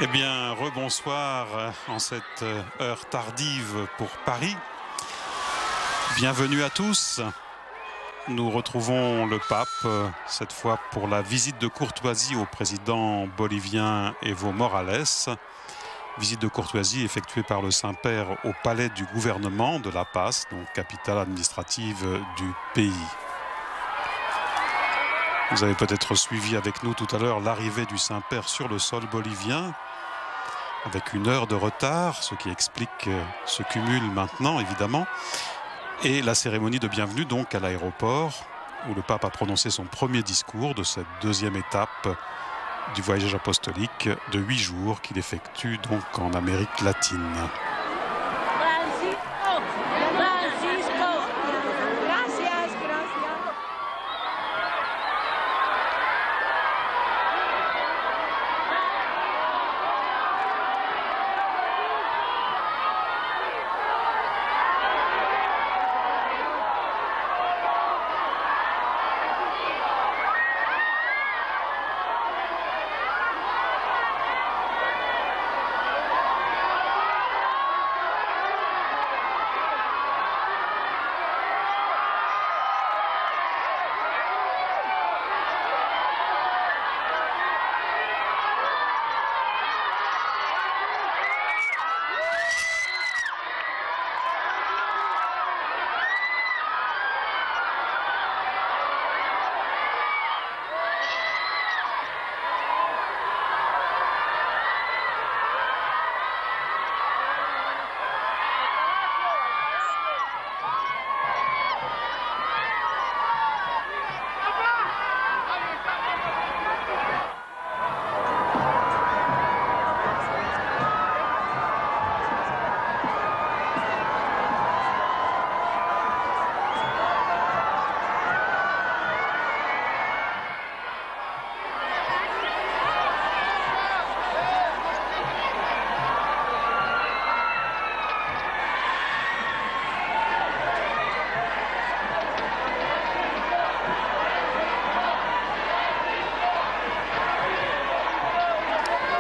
Eh bien, rebonsoir en cette heure tardive pour Paris. Bienvenue à tous. Nous retrouvons le pape, cette fois pour la visite de courtoisie au président bolivien Evo Morales. Visite de courtoisie effectuée par le Saint-Père au palais du gouvernement de La Paz, donc capitale administrative du pays. Vous avez peut-être suivi avec nous tout à l'heure l'arrivée du Saint-Père sur le sol bolivien, avec 1 heure de retard, ce qui explique ce cumul maintenant, évidemment. Et la cérémonie de bienvenue, donc, à l'aéroport, où le pape a prononcé son premier discours de cette 2e étape du voyage apostolique de 8 jours qu'il effectue donc en Amérique latine.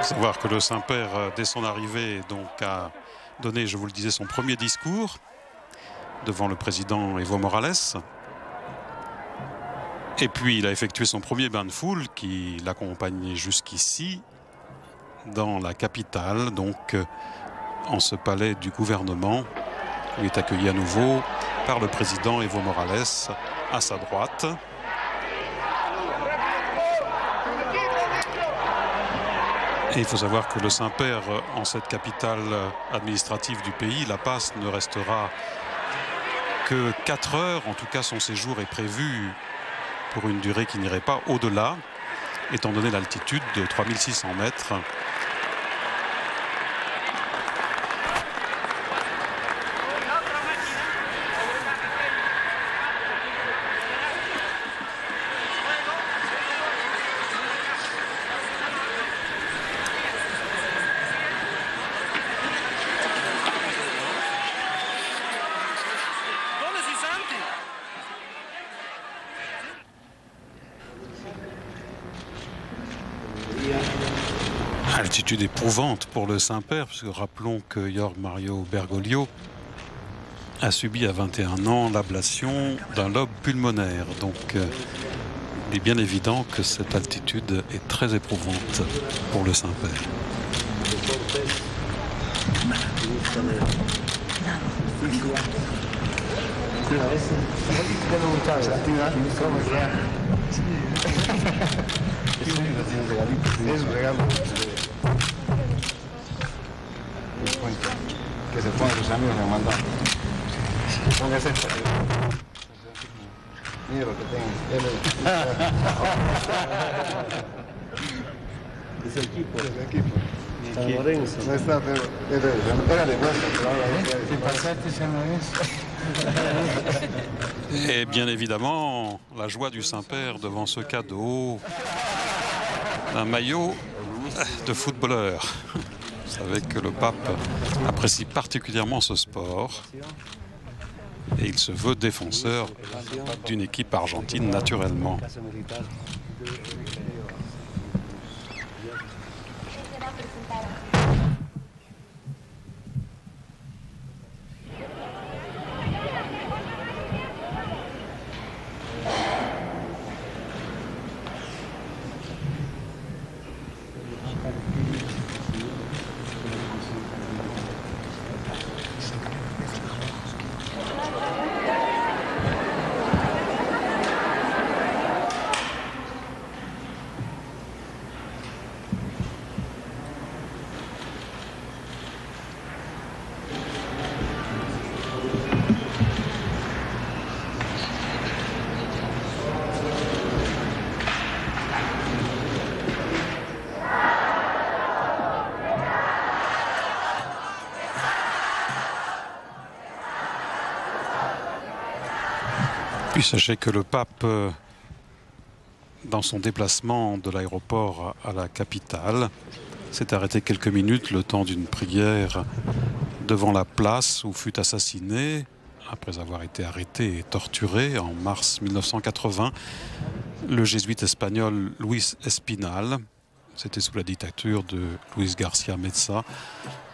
Savoir que le Saint-Père, dès son arrivée, donc, a donné, je vous le disais, son premier discours devant le président Evo Morales. Et puis, il a effectué son premier bain de foule qui l'accompagnait jusqu'ici, dans la capitale, donc en ce palais du gouvernement, où il est accueilli à nouveau par le président Evo Morales à sa droite. Et il faut savoir que le Saint-Père, en cette capitale administrative du pays, La Paz, ne restera que 4 heures. En tout cas, son séjour est prévu pour une durée qui n'irait pas au-delà, étant donné l'altitude de 3600 mètres. Altitude éprouvante pour le Saint-Père, puisque rappelons que Jorge Mario Bergoglio a subi à 21 ans l'ablation d'un lobe pulmonaire. Donc il est bien évident que cette altitude est très éprouvante pour le Saint-Père. Que se pongan sus amigos me mandan. Póngase. Mira lo que tengo. Es el equipo. Es el equipo. San Lorenzo. No está, pero era de vuelta, pero ahora si pasaste San Lorenzo. Et bien évidemment, la joie du Saint-Père devant ce cadeau, un maillot de footballeur. Vous savez que le pape apprécie particulièrement ce sport et il se veut défenseur d'une équipe argentine naturellement. Puis sachez que le pape, dans son déplacement de l'aéroport à la capitale, s'est arrêté quelques minutes le temps d'une prière devant la place où fut assassiné, après avoir été arrêté et torturé en mars 1980, le jésuite espagnol Luis Espinal. C'était sous la dictature de Luis Garcia Meza.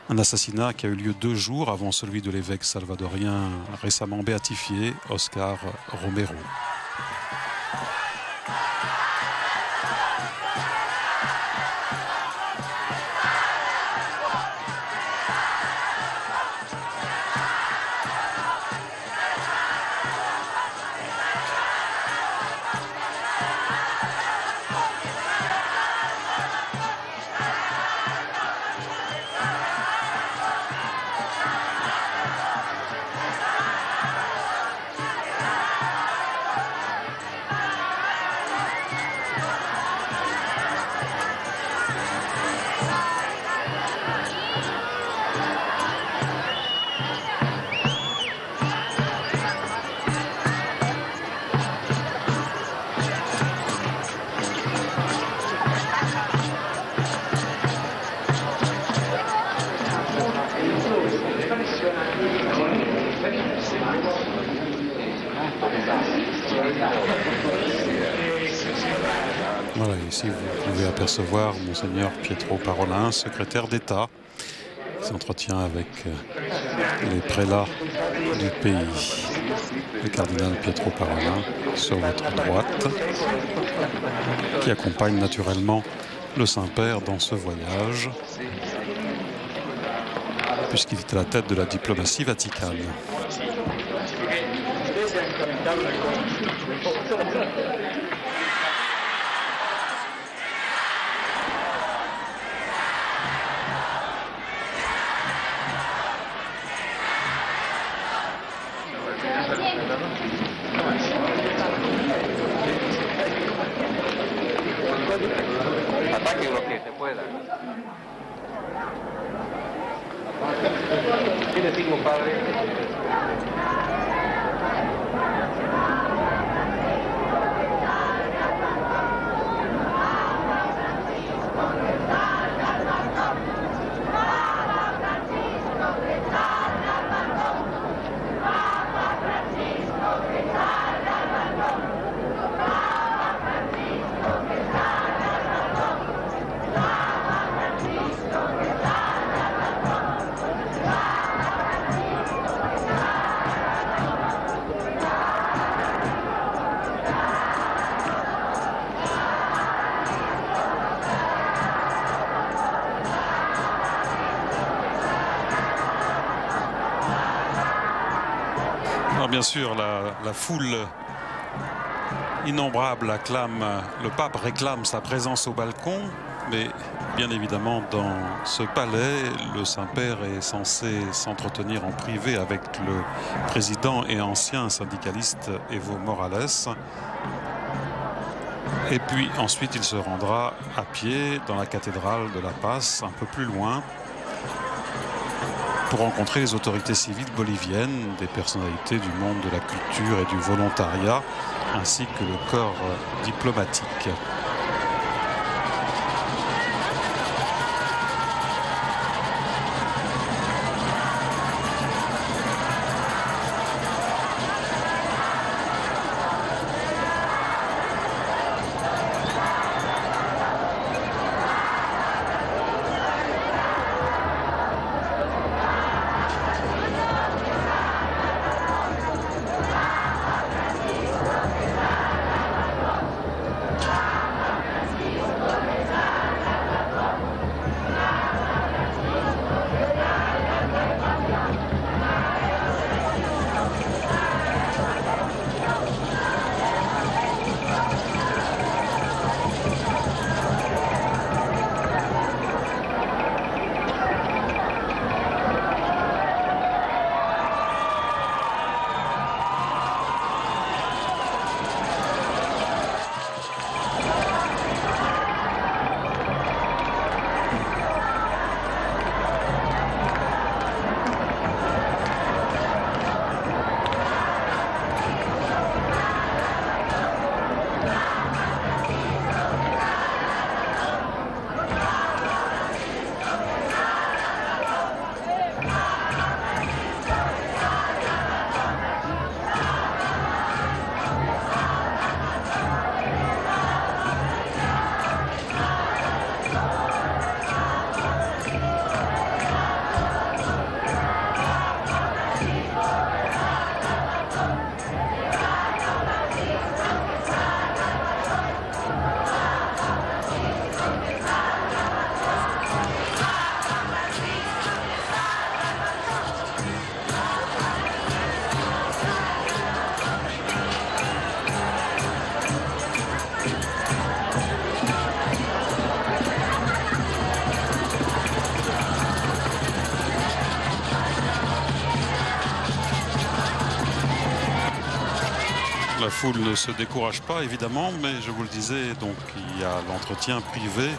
Un assassinat qui a eu lieu 2 jours avant celui de l'évêque salvadorien récemment béatifié, Oscar Romero. Voilà, ici vous pouvez apercevoir Monseigneur Pietro Parolin, secrétaire d'État, qui s'entretient avec les prélats du pays. Le cardinal Pietro Parolin sur votre droite, qui accompagne naturellement le Saint-Père dans ce voyage, puisqu'il est à la tête de la diplomatie vaticane. Ataque lo que se pueda. Tiene 5 padres. Alors bien sûr, la foule innombrable acclame, le pape réclame sa présence au balcon, mais bien évidemment dans ce palais, le Saint-Père est censé s'entretenir en privé avec le président et ancien syndicaliste Evo Morales. Et puis ensuite il se rendra à pied dans la cathédrale de La Paz, un peu plus loin, pour rencontrer les autorités civiles boliviennes, des personnalités du monde de la culture et du volontariat, ainsi que le corps diplomatique. foule ne se décourage pas, évidemment, mais je vous le disais, donc il y a l'entretien privé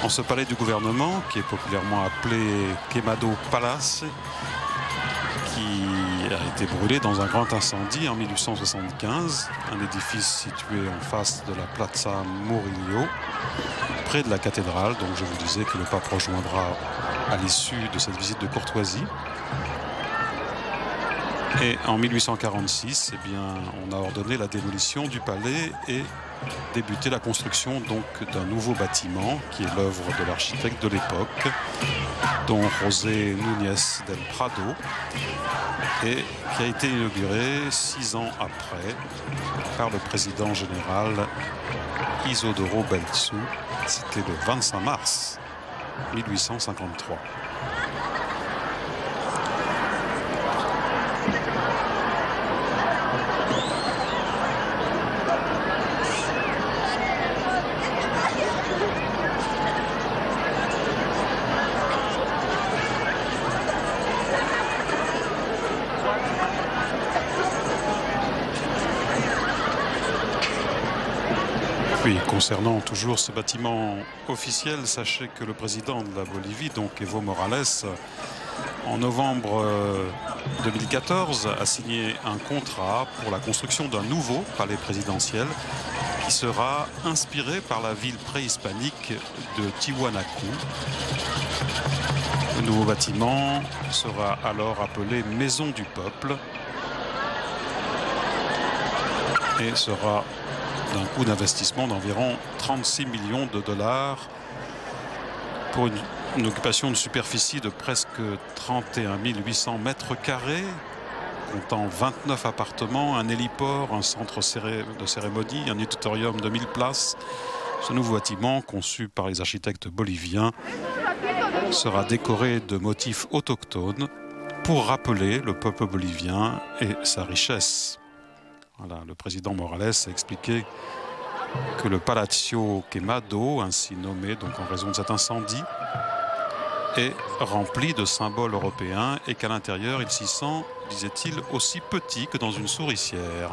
en ce palais du gouvernement, qui est populairement appelé Queimado Palace, qui a été brûlé dans un grand incendie en 1875, un édifice situé en face de la Plaza Murillo, près de la cathédrale. Donc je vous disais que le pape rejoindra à l'issue de cette visite de courtoisie. Et en 1846, eh bien, on a ordonné la démolition du palais et débuté la construction donc d'un nouveau bâtiment qui est l'œuvre de l'architecte de l'époque, dont José Núñez del Prado, et qui a été inauguré 6 ans après par le président général Isidoro Belzu. C'était le 25 mars 1853. Oui, concernant toujours ce bâtiment officiel, sachez que le président de la Bolivie, donc Evo Morales, en novembre 2014, a signé un contrat pour la construction d'un nouveau palais présidentiel qui sera inspiré par la ville préhispanique de Tiwanaku. Le nouveau bâtiment sera alors appelé Maison du Peuple et sera d'un coût d'investissement d'environ 36 millions de dollars pour une occupation de superficie de presque 31 800 mètres carrés, comptant 29 appartements, un héliport, un centre de cérémonie, un auditorium de 1000 places. Ce nouveau bâtiment, conçu par les architectes boliviens, sera décoré de motifs autochtones pour rappeler le peuple bolivien et sa richesse. Voilà, le président Morales a expliqué que le Palacio Queimado, ainsi nommé donc en raison de cet incendie, est rempli de symboles européens et qu'à l'intérieur, il s'y sent, disait-il, aussi petit que dans une souricière.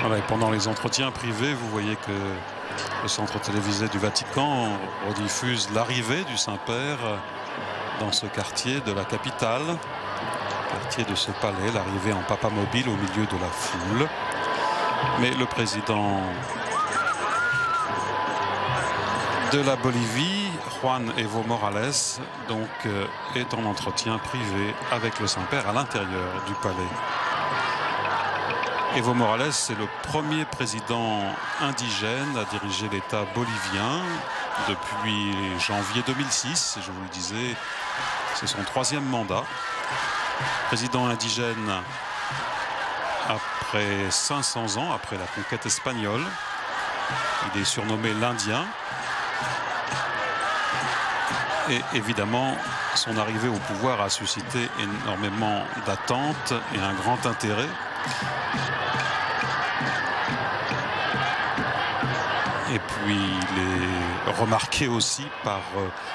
Voilà, et pendant les entretiens privés, vous voyez que le centre télévisé du Vatican rediffuse l'arrivée du Saint-Père dans ce quartier de la capitale, quartier de ce palais, l'arrivée en papamobile au milieu de la foule. Mais le président de la Bolivie, Juan Evo Morales donc, est en entretien privé avec le Saint-Père à l'intérieur du palais. Evo Morales est le premier président indigène à diriger l'État bolivien depuis janvier 2006. Je vous le disais, c'est son 3e mandat. Président indigène après 500 ans, après la conquête espagnole. Il est surnommé l'Indien. Et évidemment, son arrivée au pouvoir a suscité énormément d'attentes et un grand intérêt. Et puis il est remarqué aussi par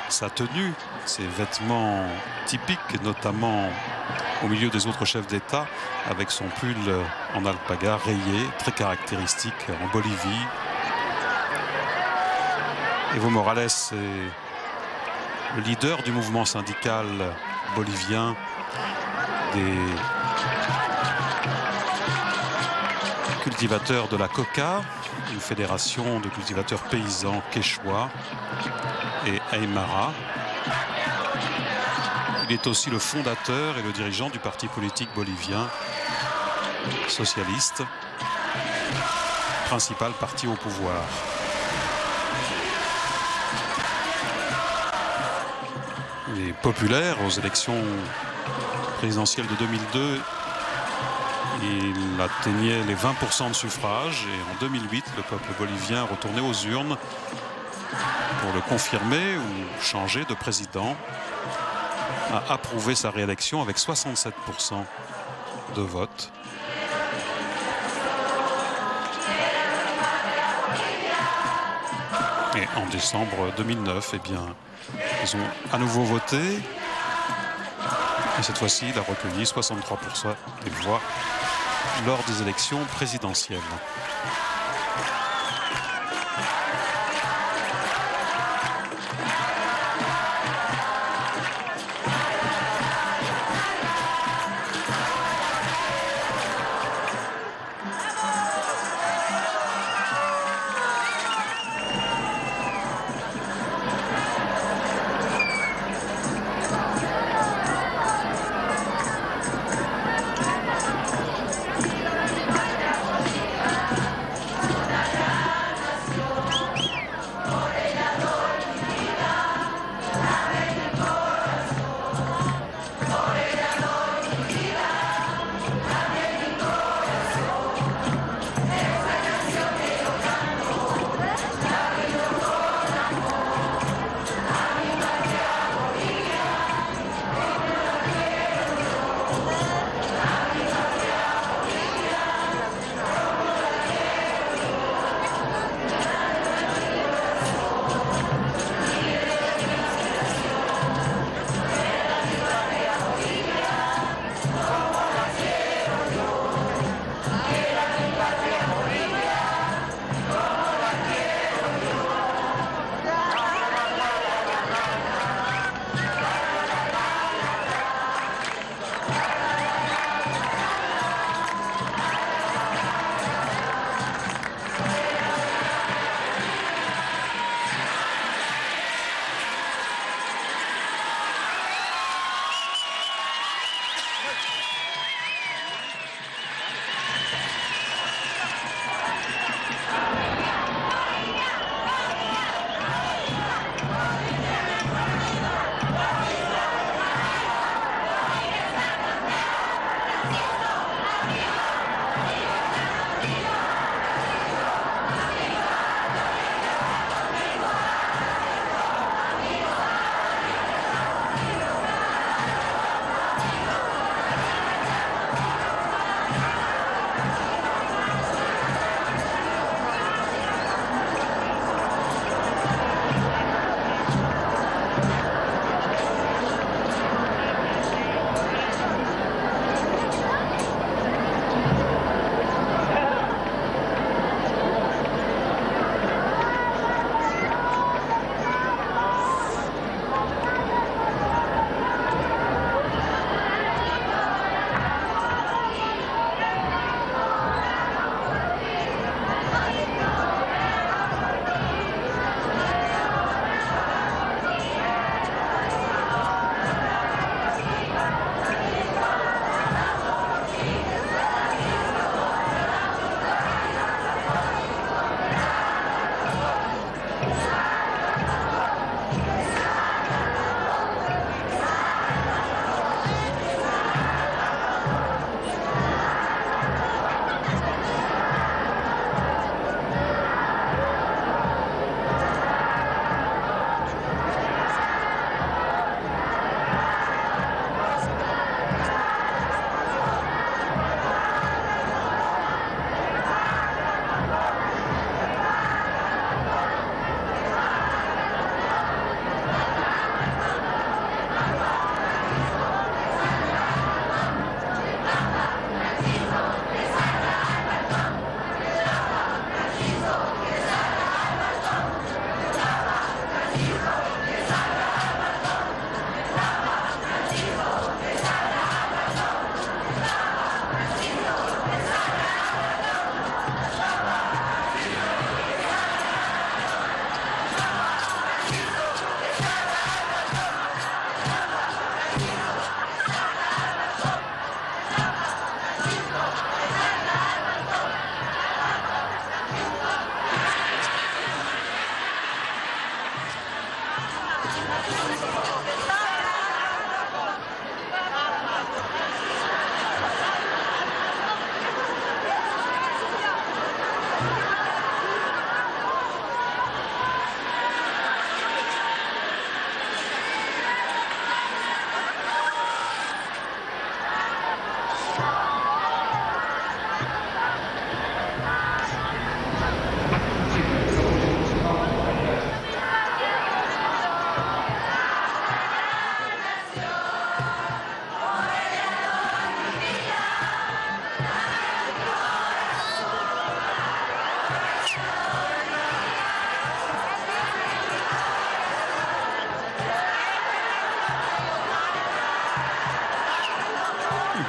sa tenue, ses vêtements typiques, notamment au milieu des autres chefs d'État, avec son pull en alpaga rayé, très caractéristique en Bolivie. Evo Morales est le leader du mouvement syndical bolivien des cultivateurs de la coca, une fédération de cultivateurs paysans quechua et aymara. Il est aussi le fondateur et le dirigeant du parti politique bolivien socialiste, principal parti au pouvoir. Il est populaire aux élections présidentielles de 2002. Il atteignait les 20% de suffrage et en 2008, le peuple bolivien retournait aux urnes pour le confirmer ou changer de président, a approuvé sa réélection avec 67% de vote. Et en décembre 2009, eh bien, ils ont à nouveau voté. Et cette fois-ci, il a recueilli 63% des voix lors des élections présidentielles.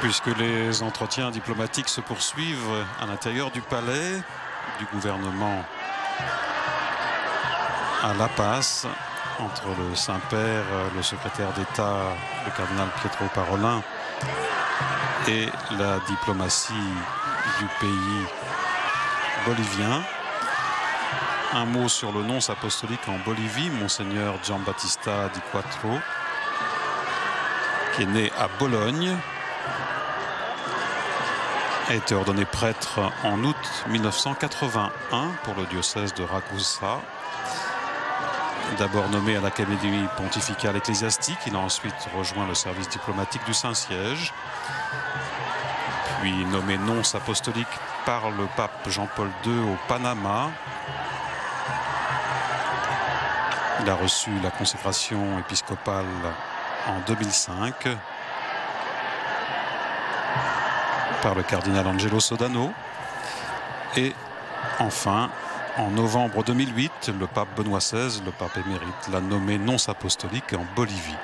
puisque les entretiens diplomatiques se poursuivent à l'intérieur du palais du gouvernement à La Paz, entre le Saint-Père, le secrétaire d'État, le cardinal Pietro Parolin, et la diplomatie du pays bolivien. Un mot sur le nonce apostolique en Bolivie, Monseigneur Giambattista Di Quattro, qui est né à Bologne, a été ordonné prêtre en août 1981 pour le diocèse de Ragusa. D'abord nommé à l'Académie pontificale ecclésiastique, il a ensuite rejoint le service diplomatique du Saint-Siège, puis nommé nonce apostolique par le pape Jean-Paul II au Panama. Il a reçu la consécration épiscopale en 2005 par le cardinal Angelo Sodano. Et enfin, en novembre 2008, le pape Benoît XVI, le pape émérite, l'a nommé nonce apostolique en Bolivie.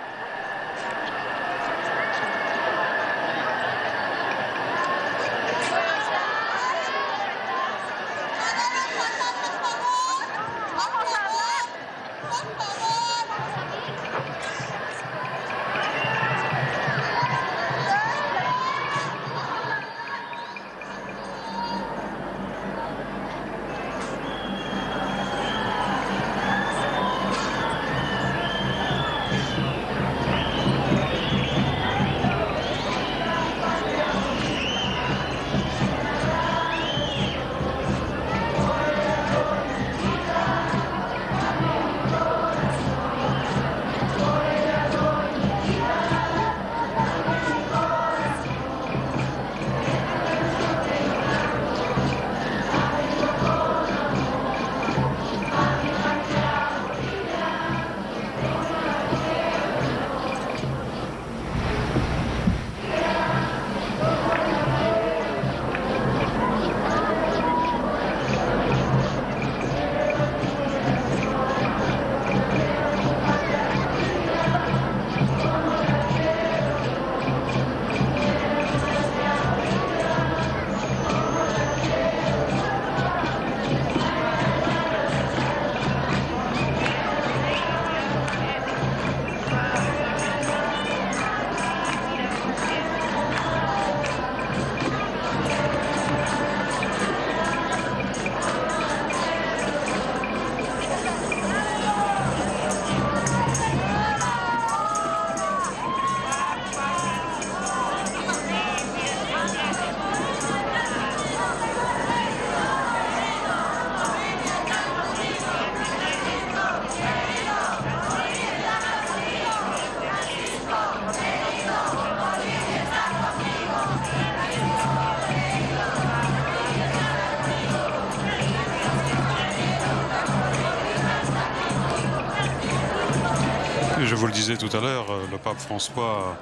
Je vous le disais tout à l'heure, le pape François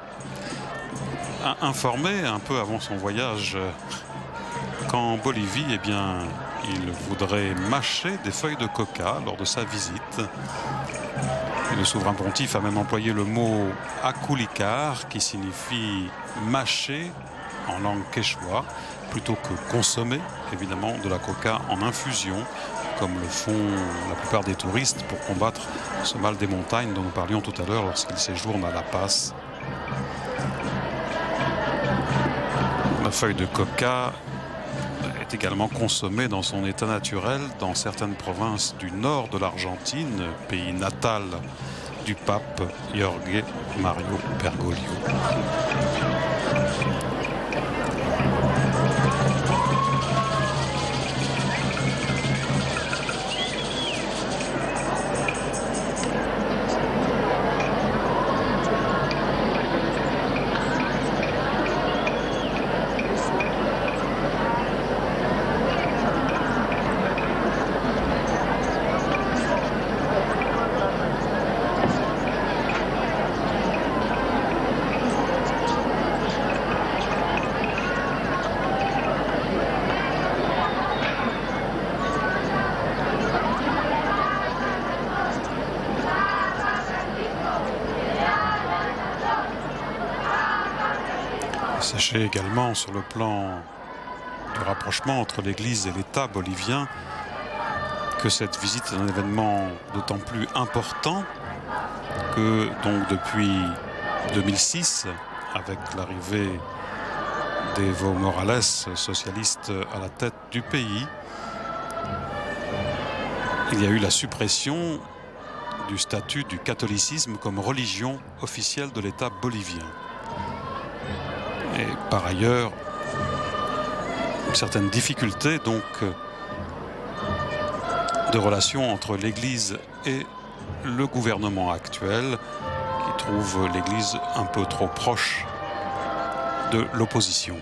a informé un peu avant son voyage qu'en Bolivie, eh bien, il voudrait mâcher des feuilles de coca lors de sa visite. Et le souverain pontife a même employé le mot aculicar, qui signifie mâcher en langue quechua, plutôt que consommer, évidemment, de la coca en infusion, comme le font la plupart des touristes pour combattre ce mal des montagnes dont nous parlions tout à l'heure lorsqu'ils séjournent à La Paz. La feuille de coca est également consommée dans son état naturel dans certaines provinces du nord de l'Argentine, pays natal du pape Jorge Mario Bergoglio. Sachez également sur le plan du rapprochement entre l'Église et l'État bolivien que cette visite est un événement d'autant plus important que donc depuis 2006, avec l'arrivée d'Evo Morales, socialiste à la tête du pays, il y a eu la suppression du statut du catholicisme comme religion officielle de l'État bolivien. Et par ailleurs, certaines difficultés donc de relations entre l'Église et le gouvernement actuel, qui trouve l'Église un peu trop proche de l'opposition.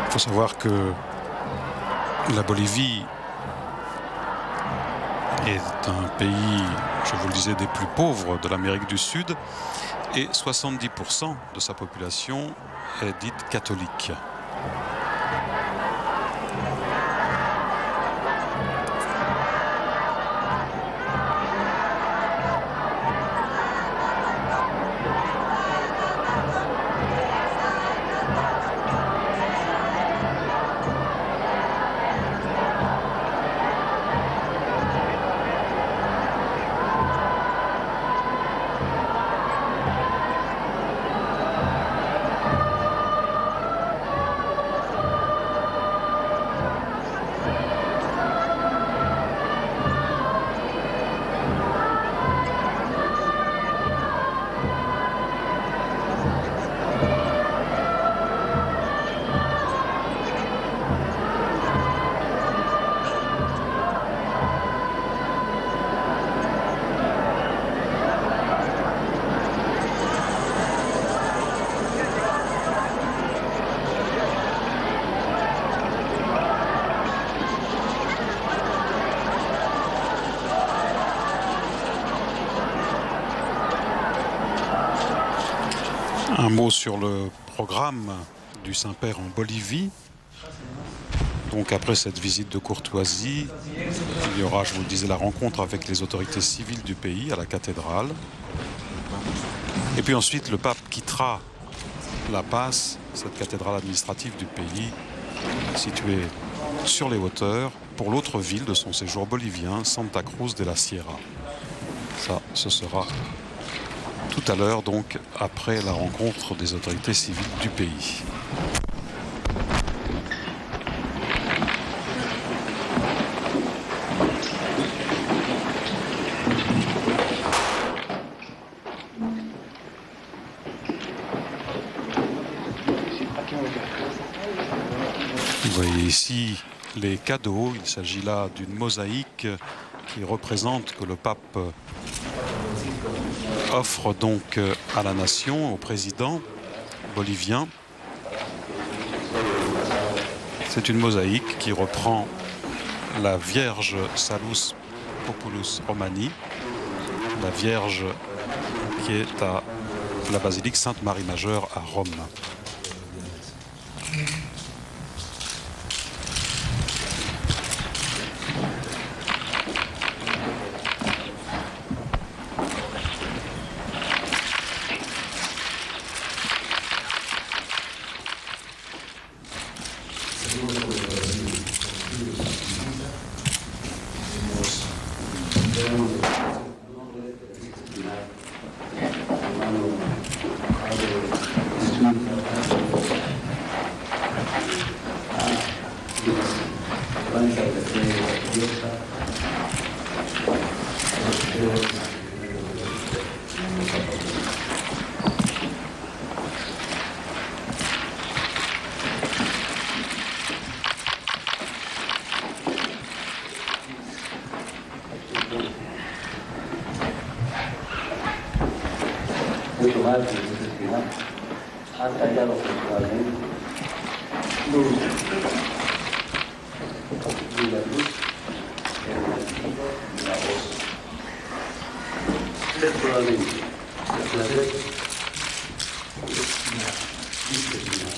Il faut savoir que la Bolivie est un pays, je vous le disais, des plus pauvres de l'Amérique du Sud et 70% de sa population est dite catholique. Un mot sur le programme du Saint-Père en Bolivie. Donc après cette visite de courtoisie, il y aura, je vous le disais, la rencontre avec les autorités civiles du pays à la cathédrale. Et puis ensuite, le pape quittera La Paz, cette cathédrale administrative du pays, située sur les hauteurs, pour l'autre ville de son séjour bolivien, Santa Cruz de la Sierra. Ça, ce sera tout à l'heure, donc, après la rencontre des autorités civiles du pays. Vous voyez ici les cadeaux. Il s'agit là d'une mosaïque qui représente que le pape offre donc à la nation, au président bolivien. C'est une mosaïque qui reprend la Vierge Salus Populus Romani, la Vierge qui est à la basilique Sainte-Marie-Majeure à Rome. mucho más que ese final, han tallado principalmente luz y la luz, el latido y la voz. Textualmente, el placer es final, dice final.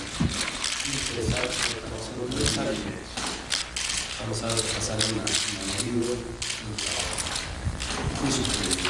Vamos a pasar un libro, un trabajo muy superior.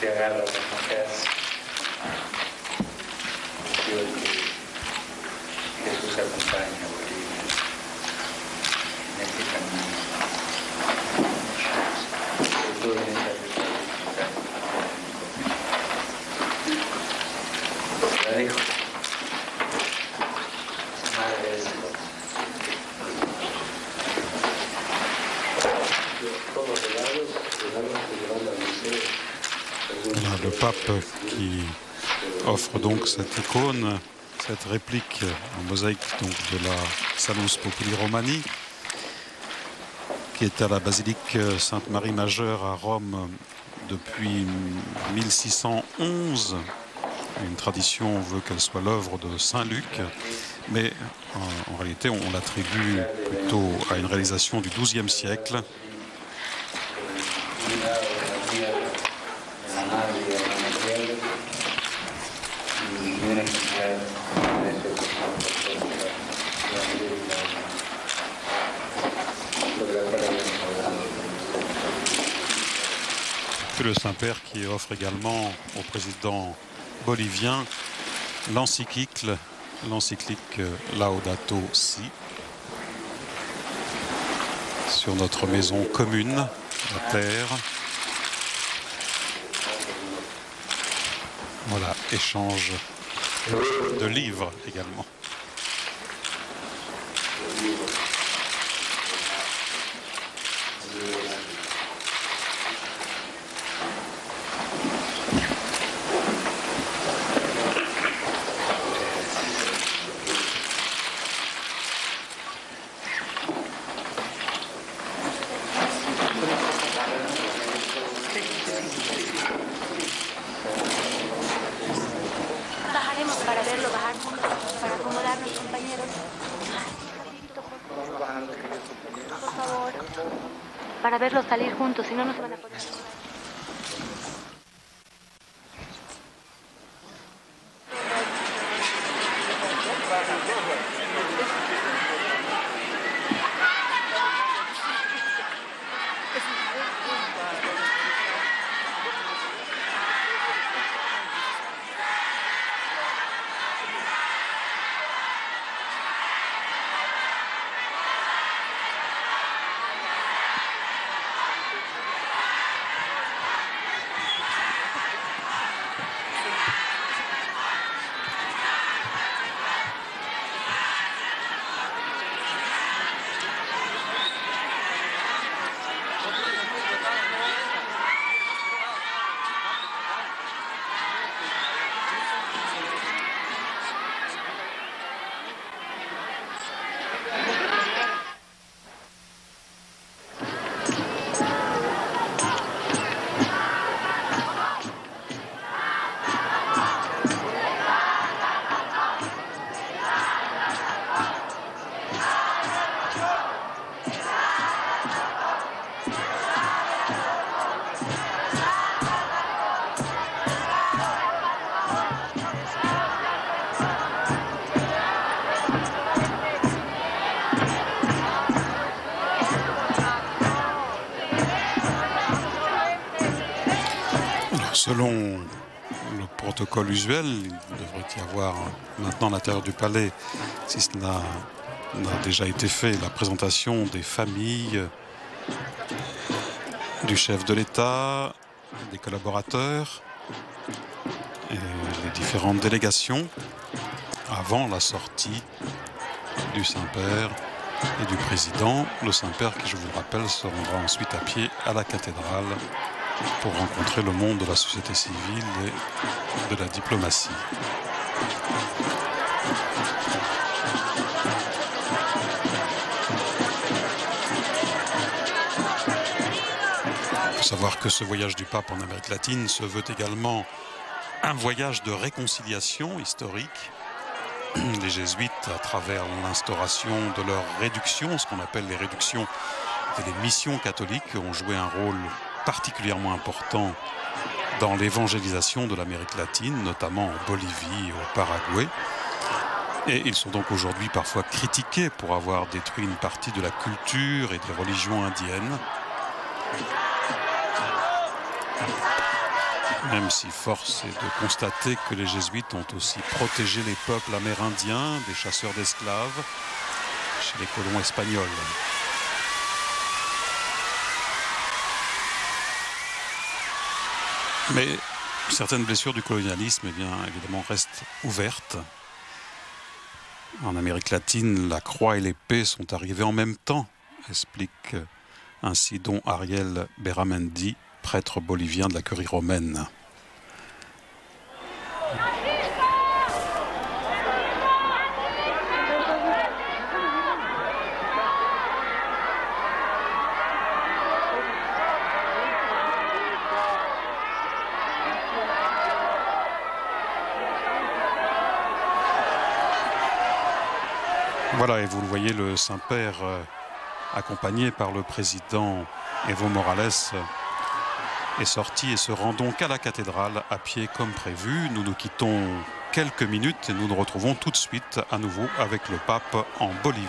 Se agarra las mujeres. Jesús acompaña a Bolivia en este camino. Sobre todo en esta la dejo. Madre de Dios. Todos regalos que llevan al museo. Voilà, le pape qui offre donc cette icône, cette réplique en mosaïque donc de la Salus Populi Romani, qui est à la basilique Sainte-Marie Majeure à Rome depuis 1611. Une tradition veut qu'elle soit l'œuvre de Saint Luc, mais en réalité on l'attribue plutôt à une réalisation du XIIe siècle. Que le Saint-Père qui offre également au président bolivien l'encyclique Laudato Si sur notre maison commune, la terre. Voilà, échange de livres également. Para verlo bajar, para acomodarnos, compañeros. Por favor. Para verlos salir juntos, si no, no se van a poder. Selon le protocole usuel, il devrait y avoir maintenant à l'intérieur du palais, si cela n'a déjà été fait, la présentation des familles, du chef de l'État, des collaborateurs et les différentes délégations avant la sortie du Saint-Père et du président. Le Saint-Père qui, je vous le rappelle, se rendra ensuite à pied à la cathédrale pour rencontrer le monde de la société civile et de la diplomatie. Il faut savoir que ce voyage du pape en Amérique latine se veut également un voyage de réconciliation historique. Les jésuites, à travers l'instauration de leur réduction, ce qu'on appelle les réductions et les missions catholiques, ont joué un rôle particulièrement important dans l'évangélisation de l'Amérique latine, notamment en Bolivie et au Paraguay. Et ils sont donc aujourd'hui parfois critiqués pour avoir détruit une partie de la culture et des religions indiennes. Même si force est de constater que les jésuites ont aussi protégé les peuples amérindiens des chasseurs d'esclaves chez les colons espagnols. Mais certaines blessures du colonialisme, eh bien, évidemment, restent ouvertes. En Amérique latine, la croix et l'épée sont arrivées en même temps, explique ainsi Don Ariel Beramendi, prêtre bolivien de la curie romaine. Voilà, et vous le voyez, le Saint-Père, accompagné par le président Evo Morales, est sorti et se rend donc à la cathédrale à pied comme prévu. Nous nous quittons quelques minutes et nous nous retrouvons tout de suite à nouveau avec le pape en Bolivie.